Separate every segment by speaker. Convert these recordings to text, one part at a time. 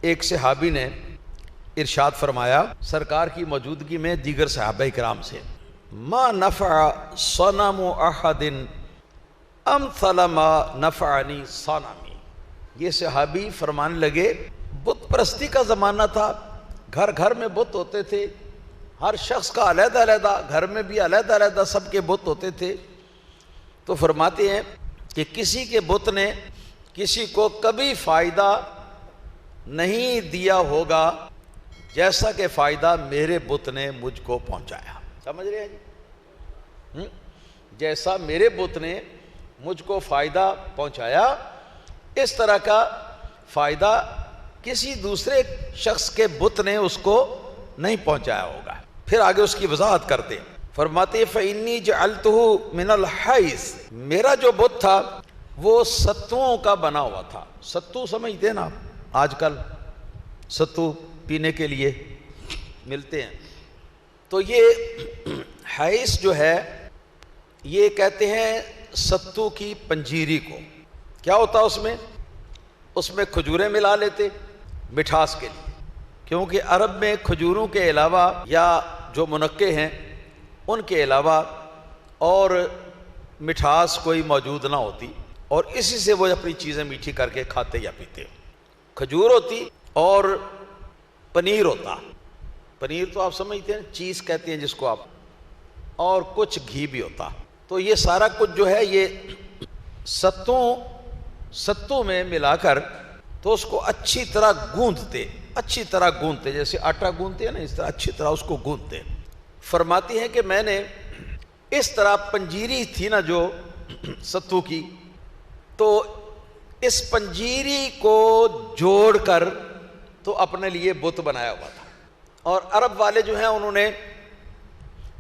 Speaker 1: ایک صحابی نے ارشاد فرمایا سرکار کی موجودگی میں دیگر صحابہ کرام سے، ما نفع صنم احد امثل ما نفعنی صنمی۔ یہ صحابی فرمانے لگے بت پرستی کا زمانہ تھا، گھر گھر میں بت ہوتے تھے، ہر شخص کا علیحدہ علیحدہ، گھر میں بھی علیحدہ علیحدہ سب کے بت ہوتے تھے۔ تو فرماتے ہیں کہ کسی کے بت نے کسی کو کبھی فائدہ نہیں دیا ہوگا جیسا کہ فائدہ میرے بت نے مجھ کو پہنچایا۔ سمجھ رہے ہیں جی؟ جیسا میرے بت نے مجھ کو فائدہ پہنچایا، اس طرح کا فائدہ کسی دوسرے شخص کے بت نے اس کو نہیں پہنچایا ہوگا۔ پھر آگے اس کی وضاحت کرتے ہیں، فرماتے فَإِنِّي جَعَلْتُهُ مِنَ الْحَيْثِ، میرا جو بت تھا وہ ستوؤں کا بنا ہوا تھا۔ ستو سمجھتے ہیں نا آپ، آج کل ستو پینے کے لیے ملتے ہیں، تو یہ حیث جو ہے یہ کہتے ہیں ستو کی پنجیری کو۔ کیا ہوتا اس میں کھجوریں ملا لیتے مٹھاس کے لیے، کیونکہ عرب میں کھجوروں کے علاوہ یا جو منقے ہیں ان کے علاوہ اور مٹھاس کوئی موجود نہ ہوتی، اور اسی سے وہ اپنی چیزیں میٹھی کر کے کھاتے یا پیتے۔ کھجور ہوتی اور پنیر ہوتا، پنیر تو آپ سمجھتے ہیں، چیز کہتے ہیں جس کو آپ، اور کچھ گھی بھی ہوتا۔ تو یہ سارا کچھ جو ہے یہ ستو میں ملا کر تو اس کو اچھی طرح گوندتے، جیسے آٹا گوندتے ہیں نا، اس طرح اچھی طرح اس کو گوندتے۔ فرماتی ہیں کہ میں نے اس طرح پنجیری تھی نا جو ستو کی، تو اس پنجیری کو جوڑ کر تو اپنے لیے بت بنایا ہوا تھا۔ اور عرب والے جو ہیں انہوں نے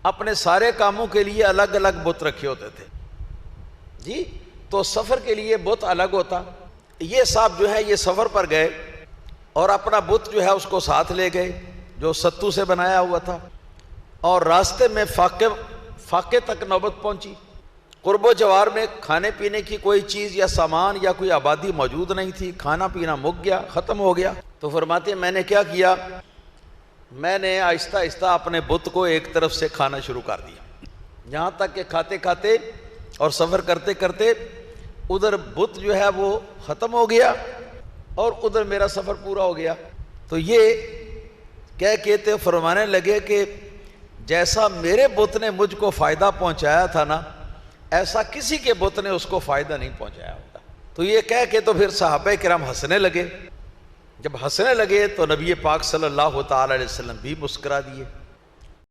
Speaker 1: اپنے سارے کاموں کے لیے الگ الگ بت رکھے ہوتے تھے جی، تو سفر کے لیے بت الگ ہوتا۔ یہ صاحب جو ہے یہ سفر پر گئے اور اپنا بت جو ہے اس کو ساتھ لے گئے جو ستو سے بنایا ہوا تھا، اور راستے میں فاقے تک نوبت پہنچی۔ قرب و جوار میں کھانے پینے کی کوئی چیز یا سامان یا کوئی آبادی موجود نہیں تھی، کھانا پینا مک گیا، ختم ہو گیا۔ تو فرماتے ہیں میں نے کیا کیا، میں نے آہستہ آہستہ اپنے بت کو ایک طرف سے کھانا شروع کر دیا، یہاں تک کہ کھاتے کھاتے اور سفر کرتے کرتے ادھر بت جو ہے وہ ختم ہو گیا اور ادھر میرا سفر پورا ہو گیا۔ تو یہ کہتے فرمانے لگے کہ جیسا میرے بت نے مجھ کو فائدہ پہنچایا تھا نا، ایسا کسی کے بت نے اس کو فائدہ نہیں پہنچایا ہوگا۔ تو یہ کہہ کے تو پھر صحابہ کرام ہنسنے لگے۔ جب ہنسنے لگے تو نبی پاک صلی اللہ تعالی علیہ وسلم بھی مسکرا دیے۔